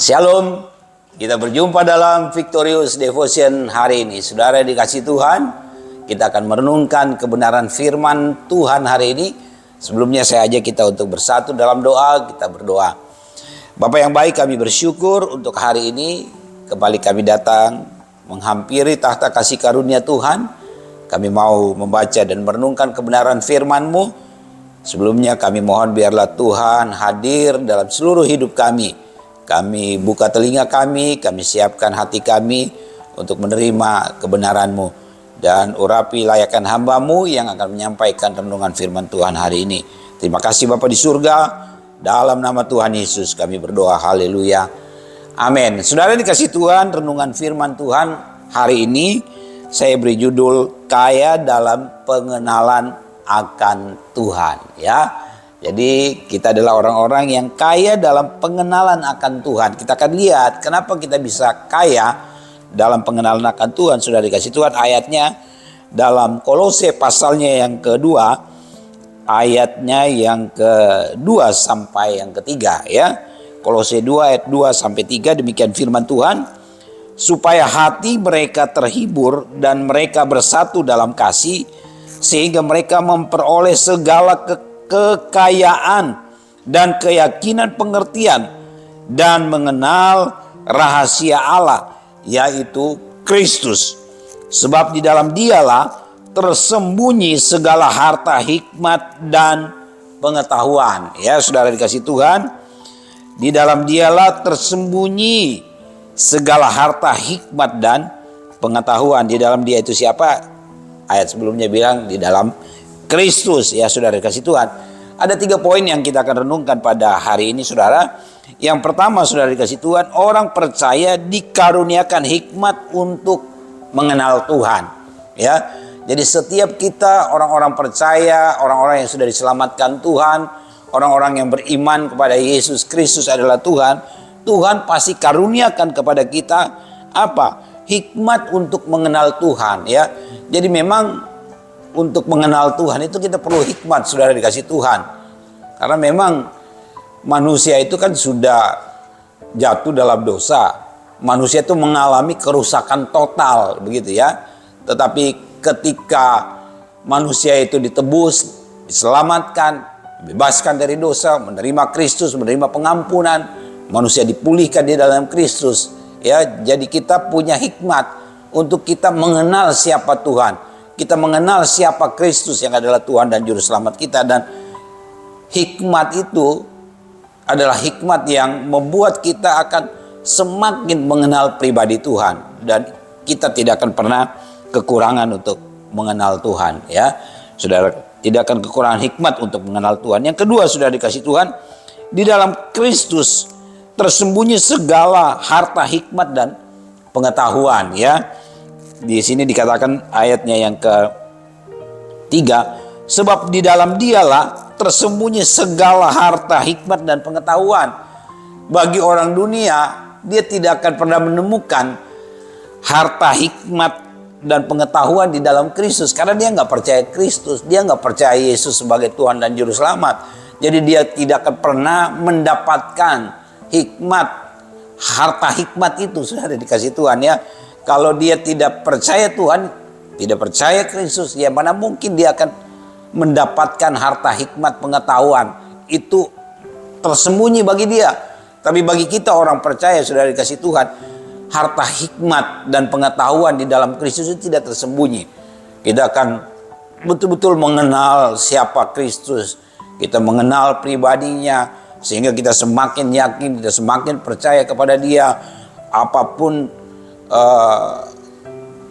Shalom, kita berjumpa dalam Victorious Devotion hari ini. Saudara dikasih Tuhan, kita akan merenungkan kebenaran firman Tuhan hari ini. Sebelumnya saya ajak kita untuk bersatu dalam doa, kita berdoa. Bapa yang baik, kami bersyukur untuk hari ini kembali kami datang menghampiri tahta kasih karunia Tuhan. Kami mau membaca dan merenungkan kebenaran firman-Mu. Sebelumnya kami mohon biarlah Tuhan hadir dalam seluruh hidup kami. Kami buka telinga kami siapkan hati kami untuk menerima kebenaran-Mu. Dan urapi layakan hamba-Mu yang akan menyampaikan renungan firman Tuhan hari ini. Terima kasih Bapa di surga, dalam nama Tuhan Yesus kami berdoa, haleluya, amin. Saudara dikasih Tuhan, renungan firman Tuhan hari ini saya beri judul Kaya dalam Pengenalan akan Tuhan, ya. Jadi kita adalah orang-orang yang kaya dalam pengenalan akan Tuhan. Kita akan lihat kenapa kita bisa kaya dalam pengenalan akan Tuhan. Sudah dikasih Tuhan ayatnya dalam Kolose pasalnya yang kedua, ayatnya yang kedua sampai yang ketiga, ya. Kolose 2 ayat 2 sampai 3, demikian firman Tuhan. Supaya hati mereka terhibur dan mereka bersatu dalam kasih, sehingga mereka memperoleh segala kekayaan dan keyakinan pengertian dan mengenal rahasia Allah, yaitu Kristus. Sebab di dalam Dialah tersembunyi segala harta hikmat dan pengetahuan. Ya, saudara dikasih Tuhan, di dalam Dialah tersembunyi segala harta hikmat dan pengetahuan. Di dalam Dia itu siapa? Ayat sebelumnya bilang di dalam Kristus. Ya, saudara dikasih Tuhan, ada 3 poin yang kita akan renungkan pada hari ini, saudara. Yang pertama, saudara dikasih Tuhan, orang percaya dikaruniakan hikmat untuk mengenal Tuhan, ya. Jadi setiap kita orang-orang percaya, orang-orang yang sudah diselamatkan Tuhan, orang-orang yang beriman kepada Yesus Kristus adalah Tuhan, Tuhan pasti karuniakan kepada kita apa? Hikmat untuk mengenal Tuhan, ya. Jadi memang untuk mengenal Tuhan itu kita perlu hikmat, saudara dikasih Tuhan. Karena memang manusia itu kan sudah jatuh dalam dosa. Manusia itu mengalami kerusakan total, begitu ya. Tetapi ketika manusia itu ditebus, diselamatkan, dibebaskan dari dosa, menerima Kristus, menerima pengampunan, manusia dipulihkan di dalam Kristus, ya. Jadi kita punya hikmat untuk kita mengenal siapa Tuhan. Kita mengenal siapa Kristus yang adalah Tuhan dan Juru Selamat kita. Dan hikmat itu adalah hikmat yang membuat kita akan semakin mengenal pribadi Tuhan. Dan kita tidak akan pernah kekurangan untuk mengenal Tuhan, ya. Saudara, tidak akan kekurangan hikmat untuk mengenal Tuhan. Yang kedua, sudah dikasih Tuhan, di dalam Kristus tersembunyi segala harta hikmat dan pengetahuan, ya. Di sini dikatakan ayatnya yang ketiga, sebab di dalam Dialah tersembunyi segala harta hikmat dan pengetahuan. Bagi orang dunia, dia tidak akan pernah menemukan harta hikmat dan pengetahuan di dalam Kristus, karena dia nggak percaya Kristus, dia nggak percaya Yesus sebagai Tuhan dan Juru Selamat. Jadi dia tidak akan pernah mendapatkan hikmat, harta hikmat itu sudah dikasih Tuhan, ya. Kalau dia tidak percaya Tuhan, tidak percaya Kristus, ya mana mungkin dia akan mendapatkan harta hikmat pengetahuan. Itu tersembunyi bagi dia. Tapi bagi kita orang percaya, sudah dikasih Tuhan, harta hikmat dan pengetahuan di dalam Kristus itu tidak tersembunyi. Kita akan betul-betul mengenal siapa Kristus. Kita mengenal pribadinya, sehingga kita semakin yakin, kita semakin percaya kepada Dia. Apapun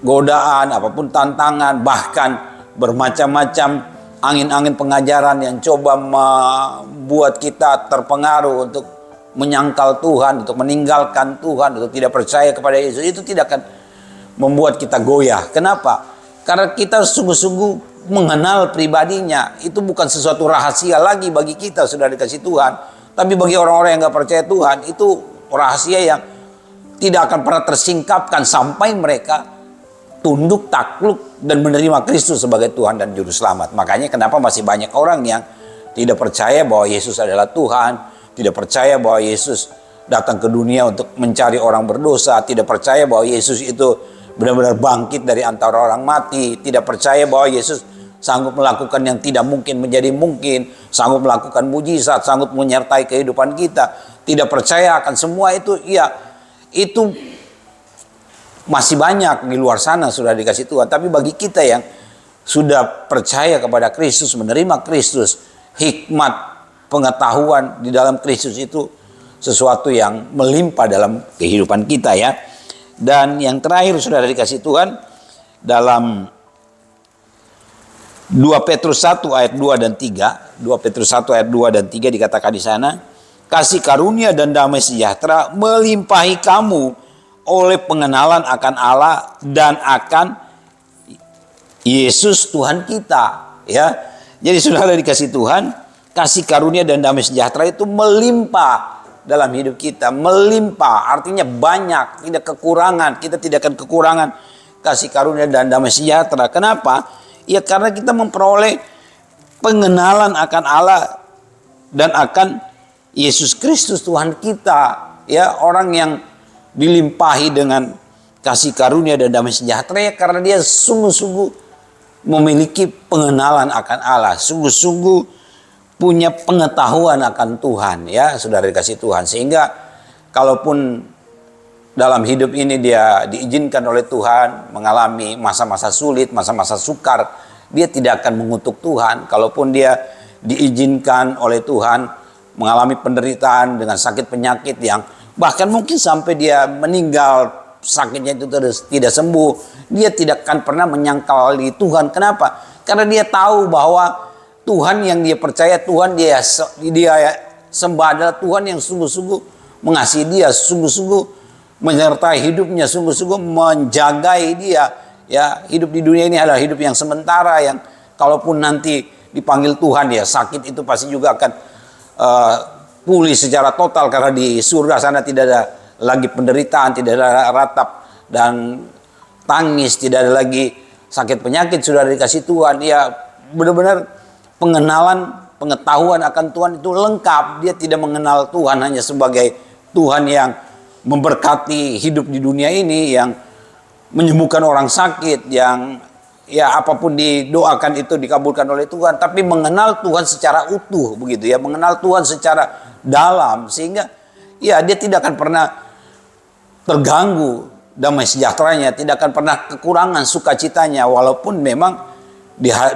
godaan, apapun tantangan, bahkan bermacam-macam angin-angin pengajaran yang coba membuat kita terpengaruh untuk menyangkal Tuhan, untuk meninggalkan Tuhan, untuk tidak percaya kepada Yesus, itu tidak akan membuat kita goyah. Kenapa? Karena kita sungguh-sungguh mengenal pribadinya. Itu bukan sesuatu rahasia lagi bagi kita, sudah dikasih Tuhan. Tapi bagi orang-orang yang gak percaya Tuhan, itu rahasia yang tidak akan pernah tersingkapkan sampai mereka tunduk, takluk, dan menerima Kristus sebagai Tuhan dan Juru Selamat. Makanya kenapa masih banyak orang yang tidak percaya bahwa Yesus adalah Tuhan, tidak percaya bahwa Yesus datang ke dunia untuk mencari orang berdosa, tidak percaya bahwa Yesus itu benar-benar bangkit dari antara orang mati, tidak percaya bahwa Yesus sanggup melakukan yang tidak mungkin menjadi mungkin, sanggup melakukan mujizat, sanggup menyertai kehidupan kita, tidak percaya akan semua itu, ya itu masih banyak di luar sana sudah dikasih Tuhan. Tapi bagi kita yang sudah percaya kepada Kristus, menerima Kristus, hikmat, pengetahuan di dalam Kristus itu sesuatu yang melimpah dalam kehidupan kita ya. Dan yang terakhir sudah dikasih Tuhan dalam 2 Petrus 1 ayat 2 dan 3. 2 Petrus 1 ayat 2 dan 3 dikatakan di sana, kasih karunia dan damai sejahtera melimpahi kamu oleh pengenalan akan Allah dan akan Yesus Tuhan kita, ya. Jadi saudara dikasih Tuhan, kasih karunia dan damai sejahtera itu melimpah dalam hidup kita, melimpah artinya banyak, tidak kekurangan. Kita tidak akan kekurangan kasih karunia dan damai sejahtera. Kenapa? Ya karena kita memperoleh pengenalan akan Allah dan akan Yesus Kristus Tuhan kita, ya, orang yang dilimpahi dengan kasih karunia dan damai sejahtera ya karena dia sungguh-sungguh memiliki pengenalan akan Allah, sungguh-sungguh punya pengetahuan akan Tuhan, ya, saudara dikasih Tuhan. Sehingga kalaupun dalam hidup ini dia diizinkan oleh Tuhan mengalami masa-masa sulit, masa-masa sukar, dia tidak akan mengutuk Tuhan. Kalaupun dia diizinkan oleh Tuhan mengalami penderitaan dengan sakit penyakit yang bahkan mungkin sampai dia meninggal, sakitnya itu tidak sembuh, dia tidak akan pernah menyangkali Tuhan. Kenapa? Karena dia tahu bahwa Tuhan yang dia percaya, Tuhan dia sembah adalah Tuhan yang sungguh-sungguh mengasihi dia, sungguh-sungguh menyertai hidupnya, sungguh-sungguh menjagai dia. Ya, hidup di dunia ini adalah hidup yang sementara, yang kalaupun nanti dipanggil Tuhan, ya sakit itu pasti juga akan pulih secara total, karena di surga sana tidak ada lagi penderitaan, tidak ada ratap dan tangis, tidak ada lagi sakit penyakit, sudah dikasih Tuhan. Ya benar-benar pengenalan, pengetahuan akan Tuhan itu lengkap. Dia tidak mengenal Tuhan hanya sebagai Tuhan yang memberkati hidup di dunia ini, yang menyembuhkan orang sakit, yang ya apapun didoakan itu dikabulkan oleh Tuhan, tapi mengenal Tuhan secara utuh begitu ya, mengenal Tuhan secara dalam, sehingga ya dia tidak akan pernah terganggu damai sejahteranya, tidak akan pernah kekurangan sukacitanya, walaupun memang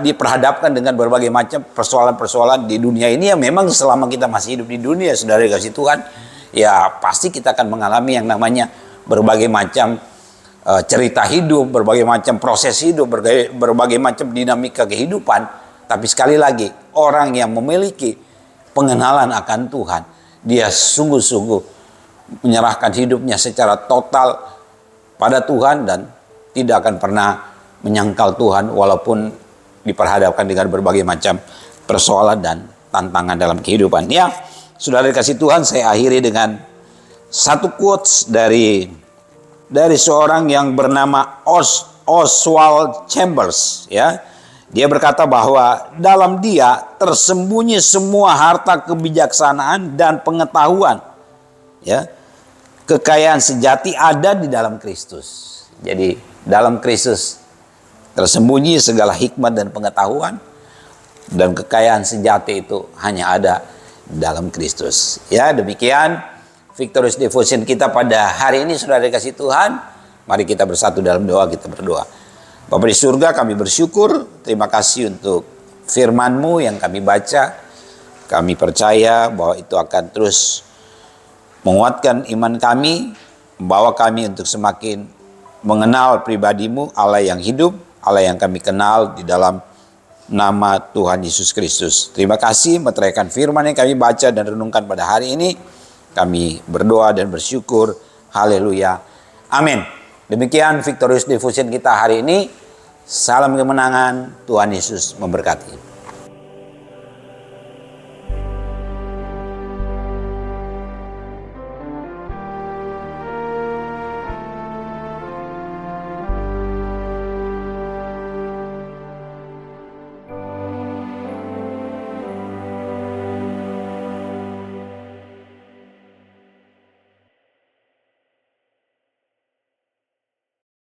diperhadapkan dengan berbagai macam persoalan-persoalan di dunia ini. Ya memang selama kita masih hidup di dunia, saudara dikasih Tuhan, ya pasti kita akan mengalami yang namanya berbagai macam cerita hidup, berbagai macam proses hidup, berbagai macam dinamika kehidupan. Tapi sekali lagi, orang yang memiliki pengenalan akan Tuhan, dia sungguh-sungguh menyerahkan hidupnya secara total pada Tuhan dan tidak akan pernah menyangkal Tuhan walaupun diperhadapkan dengan berbagai macam persoalan dan tantangan dalam kehidupan. Ya, sudah dikasih Tuhan, saya akhiri dengan satu quotes dari seorang yang bernama Oswald Chambers, ya. Dia berkata bahwa dalam dia tersembunyi semua harta kebijaksanaan dan pengetahuan. Ya. Kekayaan sejati ada di dalam Kristus. Jadi dalam Kristus tersembunyi segala hikmat dan pengetahuan, dan kekayaan sejati itu hanya ada dalam Kristus. Ya, demikian Victorious Devotion kita pada hari ini, sudah dikasih Tuhan. Mari kita bersatu dalam doa, kita berdoa. Bapa di surga, kami bersyukur, terima kasih untuk firman-Mu yang kami baca. Kami percaya bahwa itu akan terus menguatkan iman kami, membawa kami untuk semakin mengenal pribadi-Mu, Allah yang hidup, Allah yang kami kenal di dalam nama Tuhan Yesus Kristus. Terima kasih meteraikan firman yang kami baca dan renungkan pada hari ini. Kami berdoa dan bersyukur. Haleluya. Amin. Demikian Victorious Devotion kita hari ini. Salam kemenangan. Tuhan Yesus memberkati.